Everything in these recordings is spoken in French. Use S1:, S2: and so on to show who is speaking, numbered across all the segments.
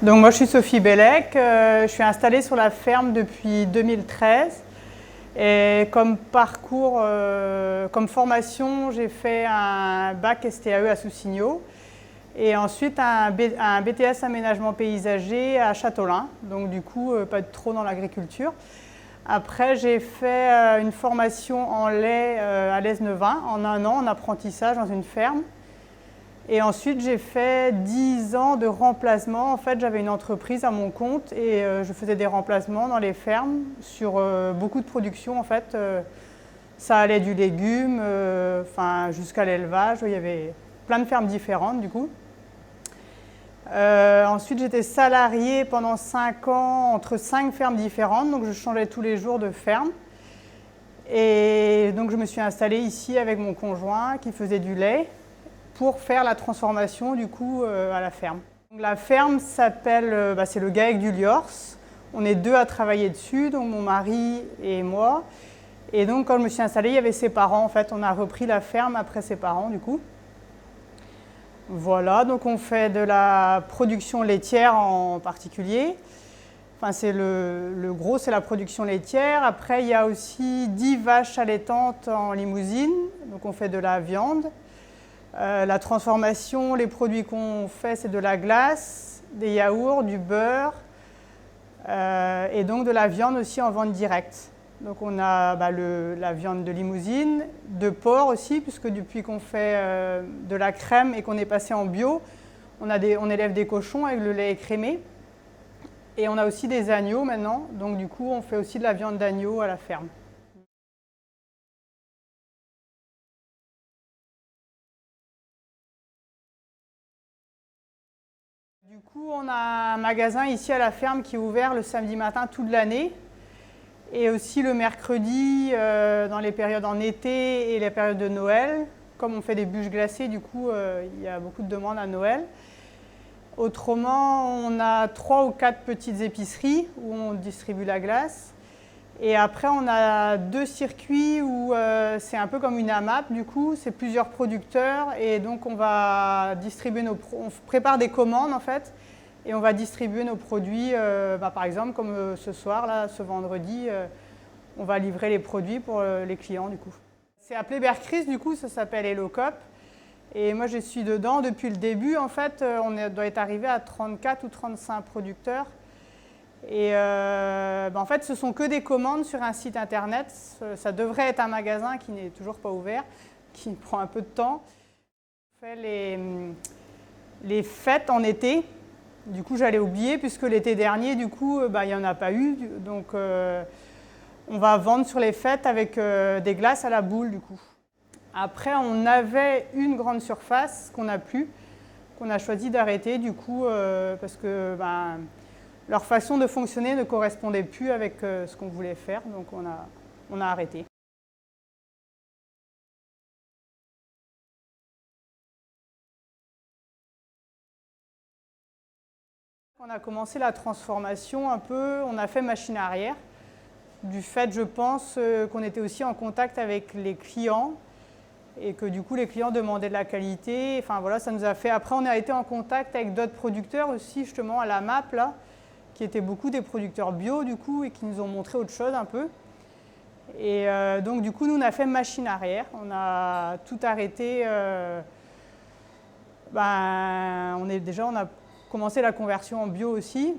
S1: Donc moi je suis Sophie Bellec, je suis installée sur la ferme depuis 2013 et comme parcours, comme formation, j'ai fait un bac STAE à Soussignot et ensuite un BTS aménagement paysager à Châteaulin, donc du coup pas trop dans l'agriculture. Après j'ai fait une formation en lait à l'Aisne-Vin en 1 an en apprentissage dans une ferme. Et ensuite, j'ai fait 10 ans de remplacement. En fait, j'avais une entreprise à mon compte et je faisais des remplacements dans les fermes sur beaucoup de productions. En fait, ça allait du légume jusqu'à l'élevage. Il y avait plein de fermes différentes du coup. Ensuite, j'étais salariée pendant 5 ans entre 5 fermes différentes. Donc, je changeais tous les jours de ferme. Et donc, je me suis installée ici avec mon conjoint qui faisait du lait pour faire la transformation du coup à la ferme. La ferme s'appelle, c'est le GAEC du Liors. On est 2 à travailler dessus, donc mon mari et moi. Et donc quand je me suis installée, il y avait ses parents. En fait, on a repris la ferme après ses parents du coup. Voilà, donc on fait de la production laitière en particulier. Enfin, c'est le gros, c'est la production laitière. Après, il y a aussi 10 vaches allaitantes en Limousine. Donc on fait de la viande. La transformation, les produits qu'on fait, c'est de la glace, des yaourts, du beurre et donc de la viande aussi en vente directe. Donc on a la viande de Limousine, de porc aussi, puisque depuis qu'on fait de la crème et qu'on est passé en bio, on élève des cochons avec le lait écrémé. Et on a aussi des agneaux maintenant, donc du coup on fait aussi de la viande d'agneau à la ferme. Du coup, on a un magasin ici à la ferme qui est ouvert le samedi matin toute l'année et aussi le mercredi dans les périodes en été et les périodes de Noël. Comme on fait des bûches glacées, du coup, il y a beaucoup de demandes à Noël. Autrement, on a 3 ou 4 petites épiceries où on distribue la glace. Et après, on a 2 circuits où c'est un peu comme une AMAP, du coup, c'est plusieurs producteurs et donc on va distribuer on prépare des commandes en fait et on va distribuer nos produits, par exemple comme ce soir, là, ce vendredi, on va livrer les produits pour les clients du coup. C'est appelé Bercris, du coup, ça s'appelle Hellocop et moi je suis dedans depuis le début. En fait, on doit être arrivé à 34 ou 35 producteurs. Et en fait, ce sont que des commandes sur un site internet. Ça devrait être un magasin qui n'est toujours pas ouvert, qui prend un peu de temps. On fait les fêtes en été. Du coup, j'allais oublier, puisque l'été dernier, du coup, il n'y en a pas eu. Donc, on va vendre sur les fêtes avec des glaces à la boule, du coup. Après, on avait une grande surface qu'on n'a plus, qu'on a choisi d'arrêter, du coup, parce que leur façon de fonctionner ne correspondait plus avec ce qu'on voulait faire, donc on a arrêté. On a commencé la transformation un peu, on a fait machine arrière, du fait, je pense, qu'on était aussi en contact avec les clients et que du coup les clients demandaient de la qualité. Enfin voilà, ça nous a fait. Après, on a été en contact avec d'autres producteurs aussi, justement à la MAP là, qui étaient beaucoup des producteurs bio du coup et qui nous ont montré autre chose un peu. Et donc du coup, nous on a fait machine arrière, on a tout arrêté. On a commencé la conversion en bio aussi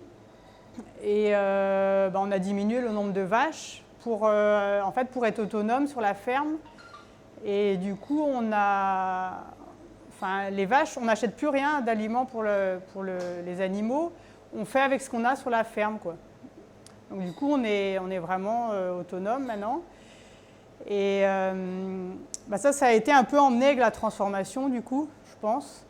S1: et on a diminué le nombre de vaches pour être autonome sur la ferme. Et du coup, les vaches, on n'achète plus rien d'aliments pour les animaux. On fait avec ce qu'on a sur la ferme, quoi. Donc du coup, on est vraiment autonome maintenant. Et ça a été un peu emmené avec la transformation, du coup, je pense.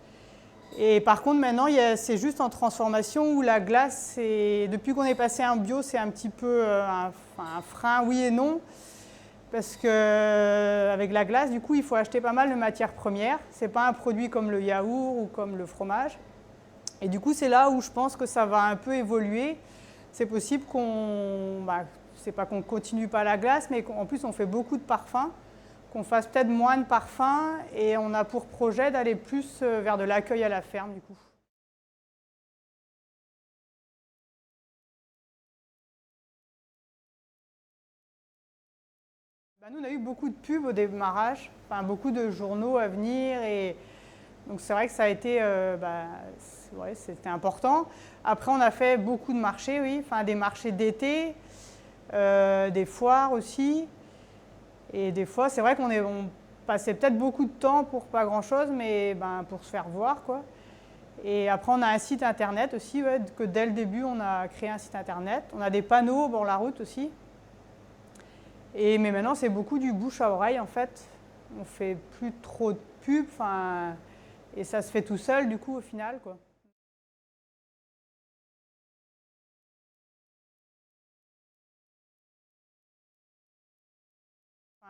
S1: Et par contre, maintenant, c'est juste en transformation où la glace, depuis qu'on est passé en bio, c'est un petit peu un frein, oui et non. Parce qu'avec la glace, du coup, il faut acheter pas mal de matières premières. Ce n'est pas un produit comme le yaourt ou comme le fromage. Et du coup, c'est là où je pense que ça va un peu évoluer. C'est possible c'est pas qu'on continue pas la glace, mais qu'en plus on fait beaucoup de parfums, qu'on fasse peut-être moins de parfums et on a pour projet d'aller plus vers de l'accueil à la ferme du coup. Nous, on a eu beaucoup de pubs au démarrage, enfin, beaucoup de journaux à venir. Et donc c'est vrai que ça a été, ouais, c'était important. Après, on a fait beaucoup de marchés, oui, enfin, des marchés d'été, des foires aussi. Et des fois, c'est vrai on passait peut-être beaucoup de temps pour pas grand-chose, mais pour se faire voir, quoi. Et après, on a un site internet aussi, ouais, que dès le début, on a créé un site internet. On a des panneaux au bord de la route aussi. Mais maintenant, c'est beaucoup du bouche à oreille, en fait. On fait plus trop de pubs, et ça se fait tout seul, du coup, au final, quoi.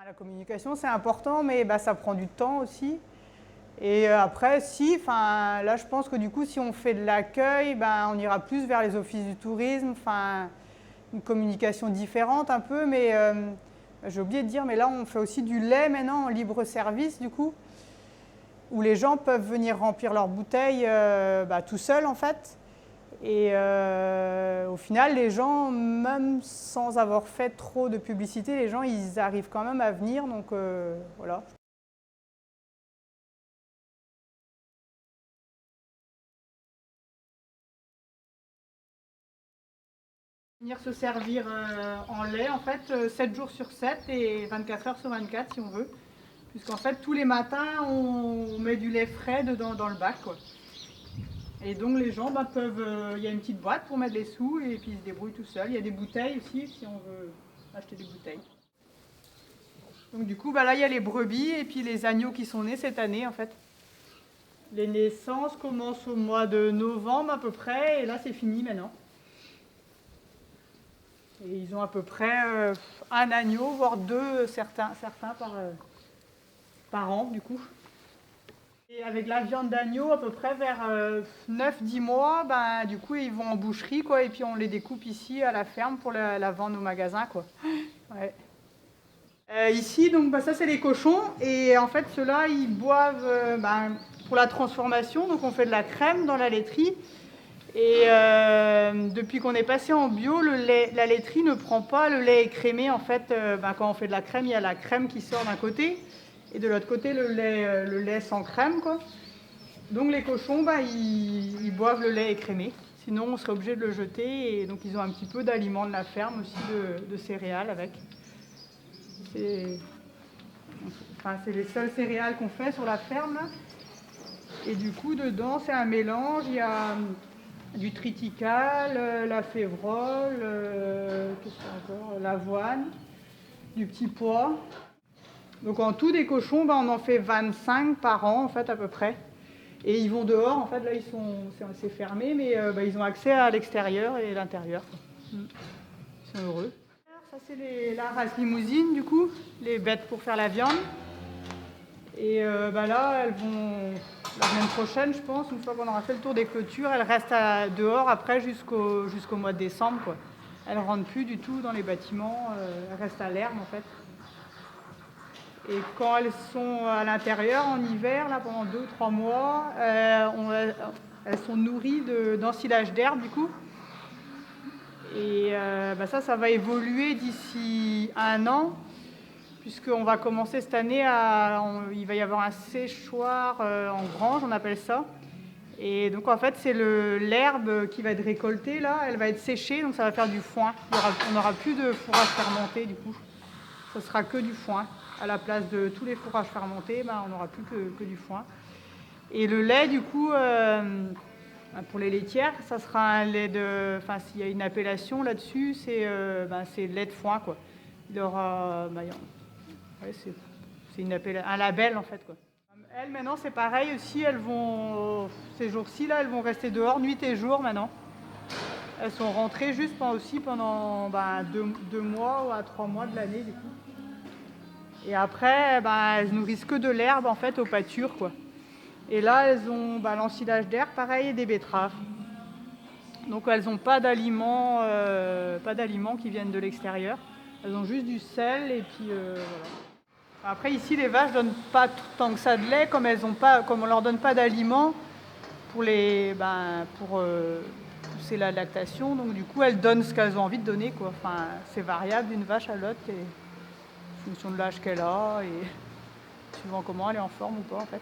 S1: La communication, c'est important, mais ça prend du temps aussi. Et après, là, je pense que du coup, si on fait de l'accueil, on ira plus vers les offices du tourisme, une communication différente un peu, mais j'ai oublié de dire, mais là, on fait aussi du lait maintenant en libre service, du coup, où les gens peuvent venir remplir leurs bouteilles tout seuls, en fait. Et au final, les gens, même sans avoir fait trop de publicité, les gens, ils arrivent quand même à venir, donc voilà. Venir se servir en lait, en fait, 7 jours sur 7 et 24 heures sur 24 si on veut. Puisqu'en fait, tous les matins, on met du lait frais dedans dans le bac, quoi. Et donc les gens peuvent, il y a une petite boîte pour mettre les sous et puis ils se débrouillent tout seuls. Il y a des bouteilles aussi si on veut acheter des bouteilles. Donc du coup, là, il y a les brebis et puis les agneaux qui sont nés cette année, en fait. Les naissances commencent au mois de novembre à peu près et là, c'est fini maintenant. Et ils ont à peu près un agneau, voire deux, certains par an, du coup. Et avec la viande d'agneau, à peu près vers 9-10 mois, du coup, ils vont en boucherie, quoi, et puis on les découpe ici à la ferme pour la vendre au magasin, quoi. Ouais. Ici, donc, ça, c'est les cochons, et en fait, ceux-là, ils boivent pour la transformation, donc on fait de la crème dans la laiterie. Et depuis qu'on est passé en bio, la laiterie ne prend pas le lait écrémé. En fait, quand on fait de la crème, il y a la crème qui sort d'un côté et de l'autre côté le lait sans crème, quoi. Donc les cochons, ils boivent le lait écrémé. Sinon, on serait obligé de le jeter. Et donc ils ont un petit peu d'aliments de la ferme aussi, de céréales avec. C'est les seules céréales qu'on fait sur la ferme, là. Et du coup, dedans, c'est un mélange. Il y a du triticale, la févrole, qu'est-ce qu'il y a encore, l'avoine, du petit pois. Donc en tout des cochons, on en fait 25 par an en fait à peu près. Et ils vont dehors, en fait là c'est fermé, mais ils ont accès à l'extérieur et l'intérieur. Ils sont heureux. Ça c'est la race limousine du coup, les bêtes pour faire la viande. Et là, elles vont, la semaine prochaine, je pense, une fois qu'on aura fait le tour des clôtures, elles restent dehors après jusqu'au mois de décembre, quoi. Elles ne rentrent plus du tout dans les bâtiments, elles restent à l'herbe, en fait. Et quand elles sont à l'intérieur, en hiver, là, pendant 2-3 mois, elles sont nourries d'ensilage d'herbe, du coup. Et ça va évoluer d'ici 1 an. Puisqu'on va commencer cette année, il va y avoir un séchoir en grange, on appelle ça. Et donc en fait, c'est l'herbe qui va être récoltée là, elle va être séchée, donc ça va faire du foin. On n'aura plus de fourrage fermenté du coup. Ce sera que du foin. À la place de tous les fourrages fermentés, on n'aura plus que du foin. Et le lait du coup, pour les laitières, ça sera un lait de... Enfin, s'il y a une appellation là-dessus, c'est lait de foin, quoi. Il aura... Ouais, c'est un label en fait, quoi. Elles maintenant c'est pareil aussi, ces jours-ci là, elles vont rester dehors nuit et jour maintenant. Elles sont rentrées juste pendant 2 mois ou à 3 mois de l'année du coup. Et après, elles nourrissent que de l'herbe en fait aux pâtures, quoi. Et là elles ont l'ensilage d'herbe pareil et des betteraves. Donc elles n'ont pas d'aliments qui viennent de l'extérieur. Elles ont juste du sel et puis voilà. Après ici les vaches donnent pas tant que ça de lait, comme on leur donne pas d'aliments pour pousser la lactation, donc du coup elles donnent ce qu'elles ont envie de donner, quoi. Enfin, c'est variable d'une vache à l'autre. en fonction de l'âge qu'elle a et suivant comment elle est en forme ou pas en fait.